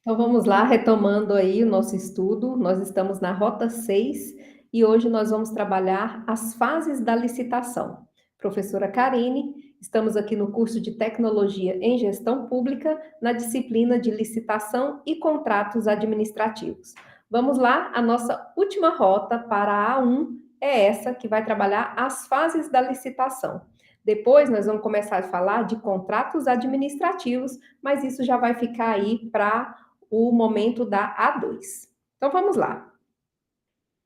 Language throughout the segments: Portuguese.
Então vamos lá, retomando aí o nosso estudo. Nós estamos na Rota 6 e hoje nós vamos trabalhar as fases da licitação. Professora Karine, estamos aqui no curso de Tecnologia em Gestão Pública, na disciplina de Licitação e Contratos Administrativos. Vamos lá, a nossa última rota para a A1 é essa, que vai trabalhar as fases da licitação. Depois nós vamos começar a falar de contratos administrativos, mas isso já vai ficar aí para o momento da A2. Então vamos lá.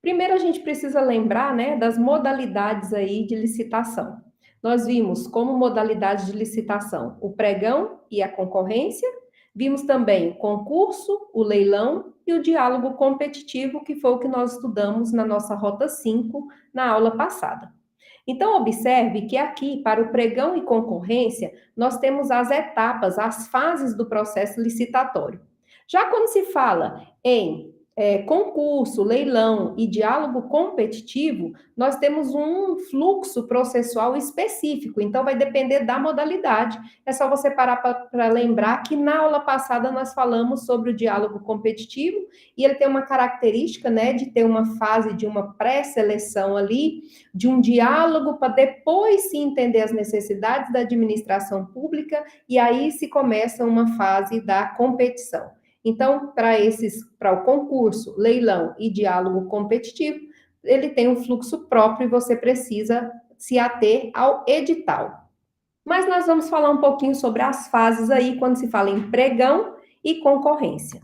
Primeiro a gente precisa lembrar, né, das modalidades aí de licitação. Nós vimos como modalidade de licitação o pregão e a concorrência, vimos também o concurso, o leilão e o diálogo competitivo, que foi o que nós estudamos na nossa Rota 5 na aula passada. Então, observe que aqui, para o pregão e concorrência, nós temos as etapas, as fases do processo licitatório. Já quando se fala em concurso, leilão e diálogo competitivo, nós temos um fluxo processual específico, então vai depender da modalidade. É só você parar para lembrar que na aula passada nós falamos sobre o diálogo competitivo e ele tem uma característica, né, de ter uma fase de uma pré-seleção ali, de um diálogo para depois se entender as necessidades da administração pública e aí se começa uma fase da competição. Então, para o concurso, leilão e diálogo competitivo, ele tem um fluxo próprio e você precisa se ater ao edital. Mas nós vamos falar um pouquinho sobre as fases aí quando se fala em pregão e concorrência.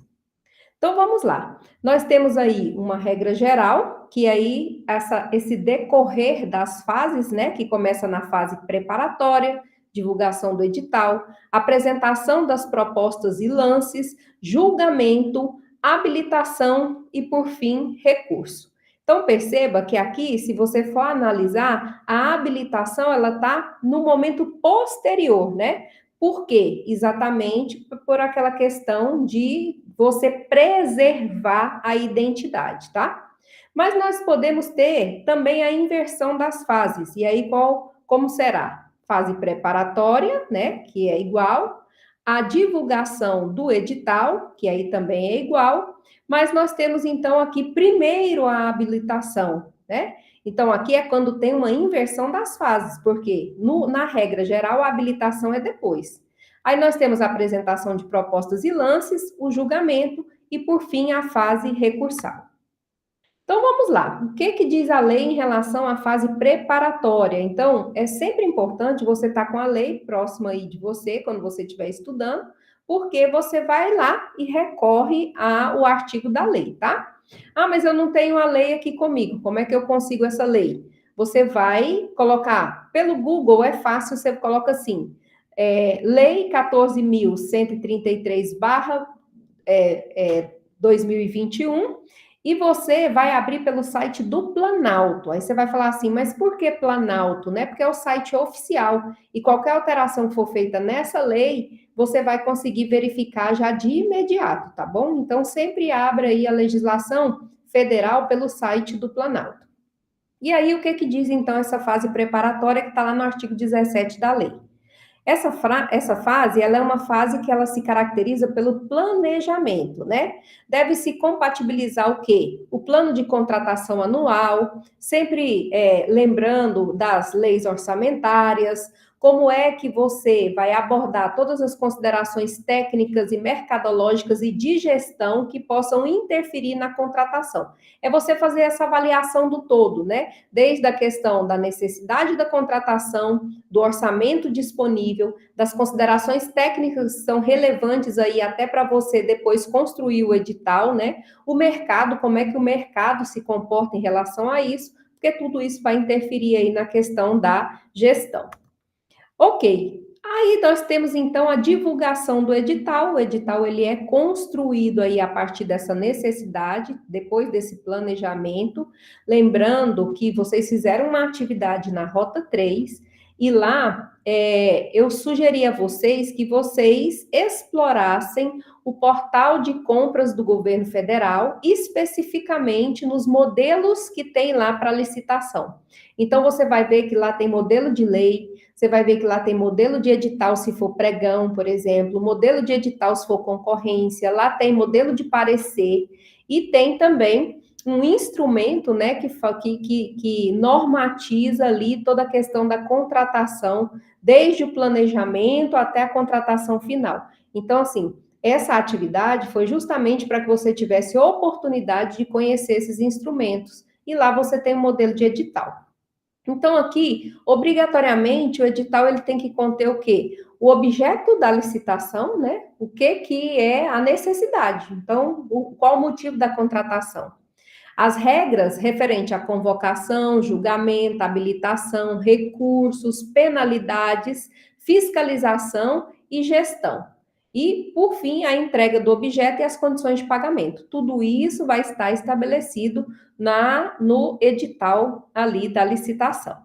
Então vamos lá. Nós temos aí uma regra geral, que aí esse decorrer das fases, né, que começa na fase preparatória, divulgação do edital, apresentação das propostas e lances, julgamento, habilitação e, por fim, recurso. Então perceba que aqui, se você for analisar, a habilitação ela está no momento posterior, né? Por quê? Exatamente por aquela questão de você preservar a identidade, tá? Mas nós podemos ter também a inversão das fases. E aí, como será? Fase preparatória, né? Que é igual. A divulgação do edital, que aí também é igual. Mas nós temos, então, aqui primeiro a habilitação, né? Então, aqui é quando tem uma inversão das fases, porque na regra geral, a habilitação é depois. Aí nós temos a apresentação de propostas e lances, o julgamento e, por fim, a fase recursal. Então vamos lá. O que diz a lei em relação à fase preparatória? Então, é sempre importante você estar com a lei próxima aí de você, quando você estiver estudando, porque você vai lá e recorre ao artigo da lei, tá? Ah, mas eu não tenho a lei aqui comigo. Como é que eu consigo essa lei? Você vai colocar pelo Google, é fácil, você coloca assim, Lei 14.133 barra 2021, e você vai abrir pelo site do Planalto. Aí você vai falar assim, mas por que Planalto, né? Porque é o site oficial e qualquer alteração que for feita nessa lei, você vai conseguir verificar já de imediato, tá bom? Então sempre abra aí a legislação federal pelo site do Planalto. E aí o que diz então essa fase preparatória que está lá no artigo 17 da lei? Essa fase, ela é uma fase que ela se caracteriza pelo planejamento, né? Deve-se compatibilizar o quê? O plano de contratação anual, sempre lembrando das leis orçamentárias, como é que você vai abordar todas as considerações técnicas e mercadológicas e de gestão que possam interferir na contratação. É você fazer essa avaliação do todo, né? Desde a questão da necessidade da contratação, do orçamento disponível, das considerações técnicas que são relevantes aí até para você depois construir o edital, né? O mercado, como é que o mercado se comporta em relação a isso, porque tudo isso vai interferir aí na questão da gestão. Ok. Aí nós temos então a divulgação do edital. O edital ele é construído aí a partir dessa necessidade, depois desse planejamento. Lembrando que vocês fizeram uma atividade na Rota 3 e lá eu sugeri a vocês que vocês explorassem o portal de compras do governo federal, especificamente nos modelos que tem lá para licitação. Então, você vai ver que lá tem modelo de lei, você vai ver que lá tem modelo de edital se for pregão, por exemplo, modelo de edital se for concorrência, lá tem modelo de parecer, e tem também um instrumento, né, que normatiza ali toda a questão da contratação, desde o planejamento até a contratação final. Então, assim, essa atividade foi justamente para que você tivesse oportunidade de conhecer esses instrumentos. E lá você tem um modelo de edital. Então, aqui, obrigatoriamente, o edital ele tem que conter o quê? O objeto da licitação, né? O que é a necessidade. Então, qual o motivo da contratação? As regras referentes à convocação, julgamento, habilitação, recursos, penalidades, fiscalização e gestão. E, por fim, a entrega do objeto e as condições de pagamento. Tudo isso vai estar estabelecido no edital ali da licitação.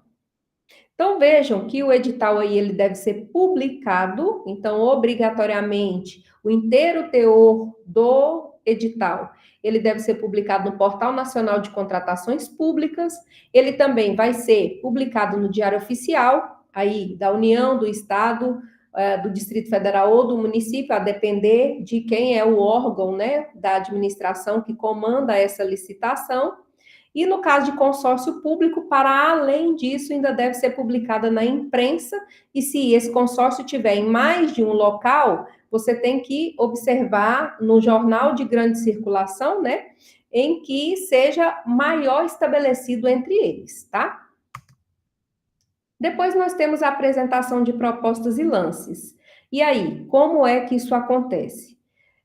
Então, vejam que o edital aí ele deve ser publicado, então, obrigatoriamente, o inteiro teor do edital, ele deve ser publicado no Portal Nacional de Contratações Públicas, ele também vai ser publicado no Diário Oficial, aí, da União, do Estado, do Distrito Federal ou do município, a depender de quem é o órgão, né, da administração que comanda essa licitação. E no caso de consórcio público, para além disso, ainda deve ser publicada na imprensa, e se esse consórcio tiver em mais de um local, você tem que observar no jornal de grande circulação, né, em que seja maior estabelecido entre eles, tá? Depois nós temos a apresentação de propostas e lances. E aí, como é que isso acontece?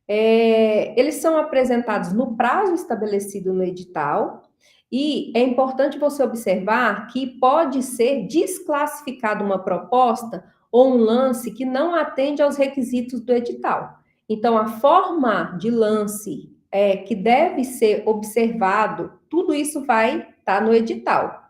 Eles são apresentados no prazo estabelecido no edital, e é importante você observar que pode ser desclassificada uma proposta ou um lance que não atende aos requisitos do edital. Então, a forma de lance que deve ser observado, tudo isso vai estar no edital.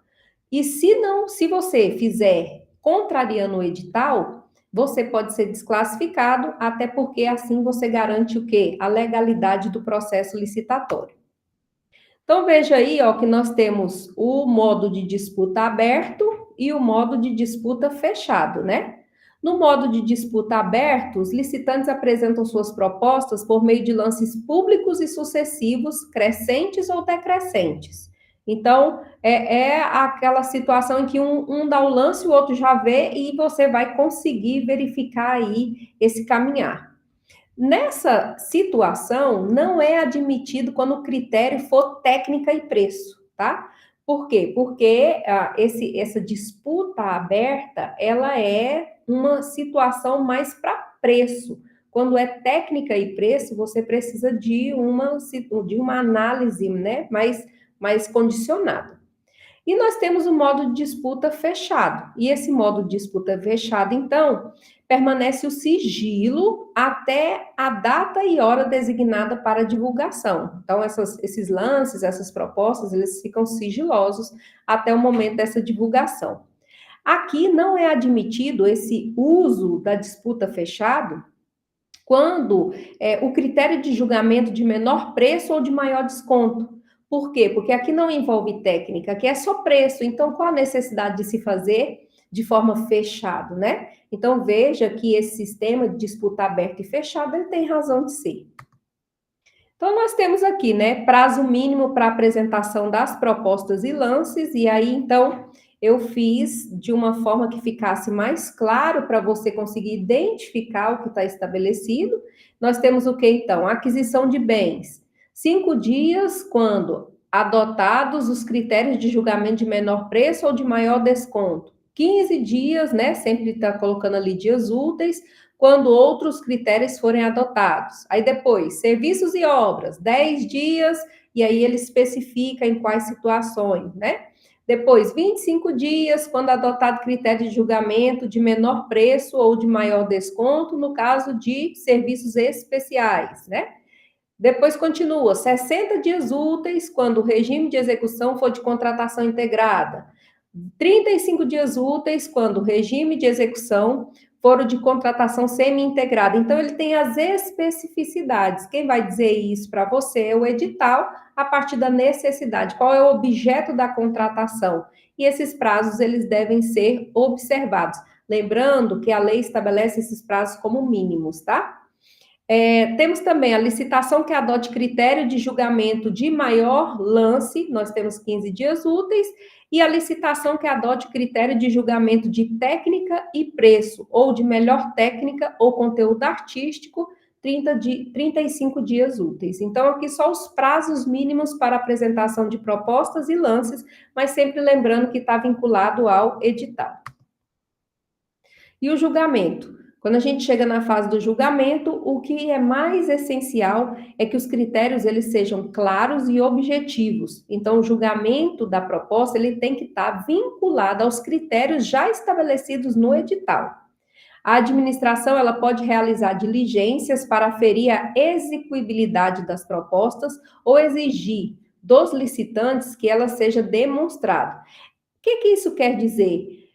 E se você fizer contrariando o edital, você pode ser desclassificado, até porque assim você garante o quê? A legalidade do processo licitatório. Então, veja aí, ó, que nós temos o modo de disputa aberto e o modo de disputa fechado, né? No modo de disputa aberto, os licitantes apresentam suas propostas por meio de lances públicos e sucessivos, crescentes ou decrescentes. Então, é aquela situação em que um dá o lance, o outro já vê, e você vai conseguir verificar aí esse caminhar. Nessa situação, não é admitido quando o critério for técnica e preço, tá? Por quê? Porque essa disputa aberta, ela é uma situação mais para preço. Quando é técnica e preço, você precisa de uma análise, né, mais condicionada. E nós temos o modo de disputa fechado. E esse modo de disputa fechado, então, permanece o sigilo até a data e hora designada para divulgação. Então, esses lances, essas propostas, eles ficam sigilosos até o momento dessa divulgação. Aqui não é admitido esse uso da disputa fechado quando o critério de julgamento de menor preço ou de maior desconto. Por quê? Porque aqui não envolve técnica, aqui é só preço. Então, qual a necessidade de se fazer de forma fechada, né? Então, veja que esse sistema de disputa aberta e fechada, ele tem razão de ser. Então, nós temos aqui, né, prazo mínimo para apresentação das propostas e lances, e aí, então, eu fiz de uma forma que ficasse mais claro para você conseguir identificar o que está estabelecido. Nós temos o que, então? Aquisição de bens. 5 dias quando adotados os critérios de julgamento de menor preço ou de maior desconto. 15 dias, né, sempre está colocando ali dias úteis, quando outros critérios forem adotados. Aí depois, serviços e obras, 10 dias, e aí ele especifica em quais situações, né? Depois, 25 dias, quando adotado critério de julgamento de menor preço ou de maior desconto, no caso de serviços especiais, né? Depois continua, 60 dias úteis, quando o regime de execução for de contratação integrada. 35 dias úteis, quando o regime de execução for de contratação semi-integrada. Então, ele tem as especificidades. Quem vai dizer isso para você é o edital, a partir da necessidade. Qual é o objeto da contratação? E esses prazos, eles devem ser observados. Lembrando que a lei estabelece esses prazos como mínimos, tá? Temos também a licitação que adote critério de julgamento de maior lance, nós temos 15 dias úteis, e a licitação que adote critério de julgamento de técnica e preço, ou de melhor técnica ou conteúdo artístico, 35 dias úteis. Então, aqui só os prazos mínimos para apresentação de propostas e lances, mas sempre lembrando que está vinculado ao edital. E o julgamento? Quando a gente chega na fase do julgamento, o que é mais essencial é que os critérios eles sejam claros e objetivos. Então, o julgamento da proposta ele tem que estar vinculado aos critérios já estabelecidos no edital. A administração ela pode realizar diligências para aferir a execuibilidade das propostas ou exigir dos licitantes que ela seja demonstrada. O que isso quer dizer?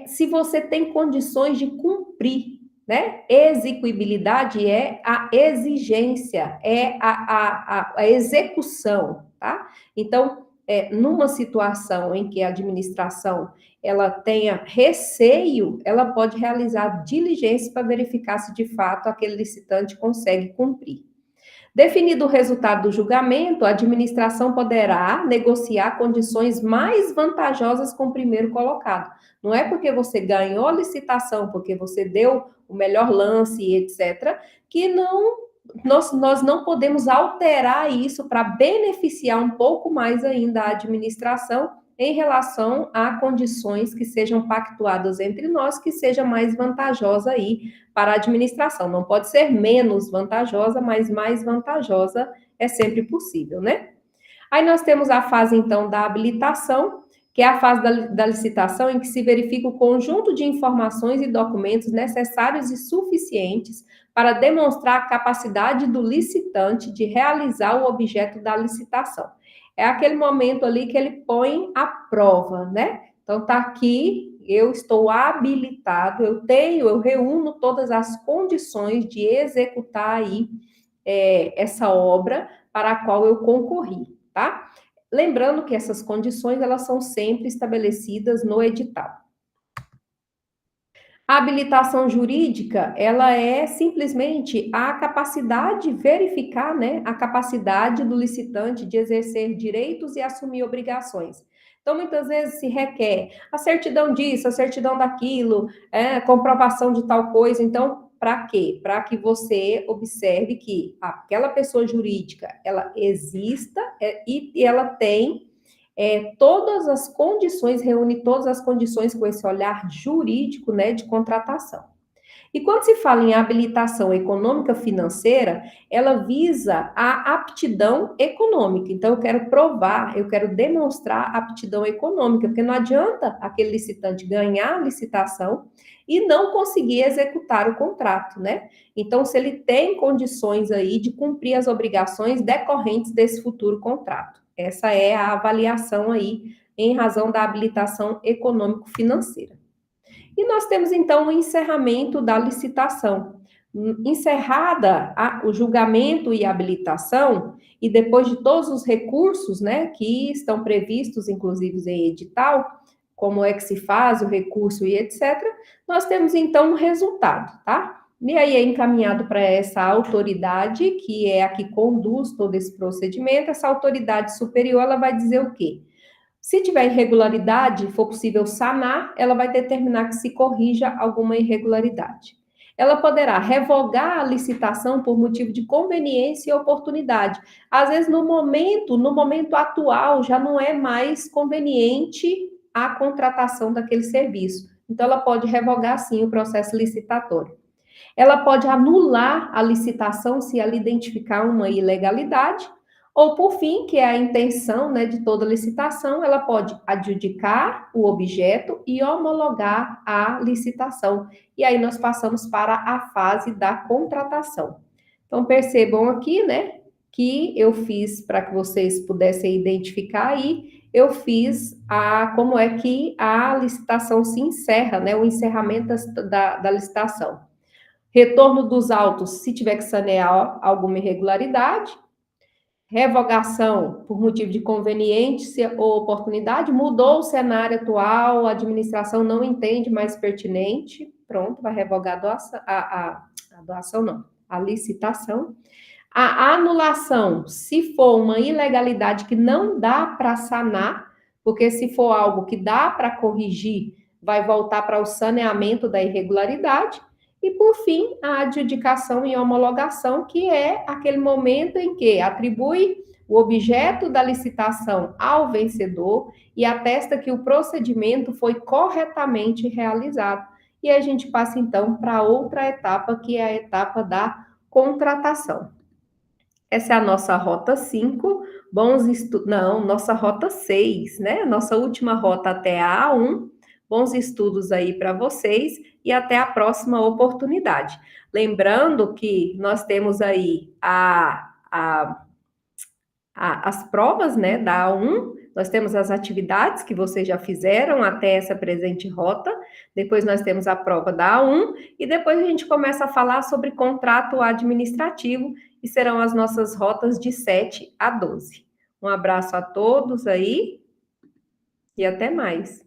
Se você tem condições de cumprir, né? Execuibilidade é a exigência, é a execução, tá? Então, numa situação em que a administração ela tenha receio, ela pode realizar diligências para verificar se de fato aquele licitante consegue cumprir. Definido o resultado do julgamento, a administração poderá negociar condições mais vantajosas com o primeiro colocado. Não é porque você ganhou a licitação, porque você deu o melhor lance, etc., que nós não podemos alterar isso para beneficiar um pouco mais ainda a administração em relação a condições que sejam pactuadas entre nós, que seja mais vantajosa aí para a administração. Não pode ser menos vantajosa, mas mais vantajosa é sempre possível, né? Aí nós temos a fase, então, da habilitação, que é a fase da licitação em que se verifica o conjunto de informações e documentos necessários e suficientes para demonstrar a capacidade do licitante de realizar o objeto da licitação. É aquele momento ali que ele põe a prova, né? Então, tá aqui, eu estou habilitado, eu reúno todas as condições de executar aí essa obra para a qual eu concorri, tá? Lembrando que essas condições, elas são sempre estabelecidas no edital. A habilitação jurídica, ela é simplesmente a capacidade de verificar, né, a capacidade do licitante de exercer direitos e assumir obrigações. Então, muitas vezes se requer a certidão disso, a certidão daquilo, comprovação de tal coisa. Então, para quê? Para que você observe que aquela pessoa jurídica, ela exista e ela tem todas as condições, reúne todas as condições com esse olhar jurídico, né, de contratação. E quando se fala em habilitação econômica financeira, ela visa a aptidão econômica. Então, eu quero provar, eu quero demonstrar aptidão econômica, porque não adianta aquele licitante ganhar a licitação e não conseguir executar o contrato, né? Então, se ele tem condições aí de cumprir as obrigações decorrentes desse futuro contrato. Essa é a avaliação aí em razão da habilitação econômico-financeira. E nós temos, então, o encerramento da licitação. Encerrada o julgamento e a habilitação, e depois de todos os recursos, né, que estão previstos, inclusive em edital, como é que se faz o recurso e etc., nós temos, então, um resultado, tá? E aí é encaminhado para essa autoridade, que é a que conduz todo esse procedimento. Essa autoridade superior, ela vai dizer o quê? Se tiver irregularidade, for possível sanar, ela vai determinar que se corrija alguma irregularidade. Ela poderá revogar a licitação por motivo de conveniência e oportunidade. Às vezes, no momento atual, já não é mais conveniente a contratação daquele serviço. Então, ela pode revogar, sim, o processo licitatório. Ela pode anular a licitação se ela identificar uma ilegalidade, ou, por fim, que é a intenção, né, de toda licitação, ela pode adjudicar o objeto e homologar a licitação. E aí nós passamos para a fase da contratação. Então, percebam aqui, né, que eu fiz, para que vocês pudessem identificar aí, eu fiz como é que a licitação se encerra, né, o encerramento da licitação. Retorno dos autos, se tiver que sanear alguma irregularidade. revogação por motivo de conveniência ou oportunidade, mudou o cenário atual, a administração não entende mais pertinente, pronto, vai revogar a doação, a doação não, a licitação. A anulação, se for uma ilegalidade que não dá para sanar, porque se for algo que dá para corrigir, vai voltar para o saneamento da irregularidade. E, por fim, a adjudicação e homologação, que é aquele momento em que atribui o objeto da licitação ao vencedor e atesta que o procedimento foi corretamente realizado. E a gente passa, então, para outra etapa, que é a etapa da contratação. Essa é a nossa rota 5, bons estudos, não, nossa rota 6, né? Nossa última rota até a A1. Bons estudos aí para vocês e até a próxima oportunidade. Lembrando que nós temos aí as provas, né, da A1, nós temos as atividades que vocês já fizeram até essa presente rota, depois nós temos a prova da A1, e depois a gente começa a falar sobre contrato administrativo, e serão as nossas rotas de 7 a 12. Um abraço a todos aí, e até mais.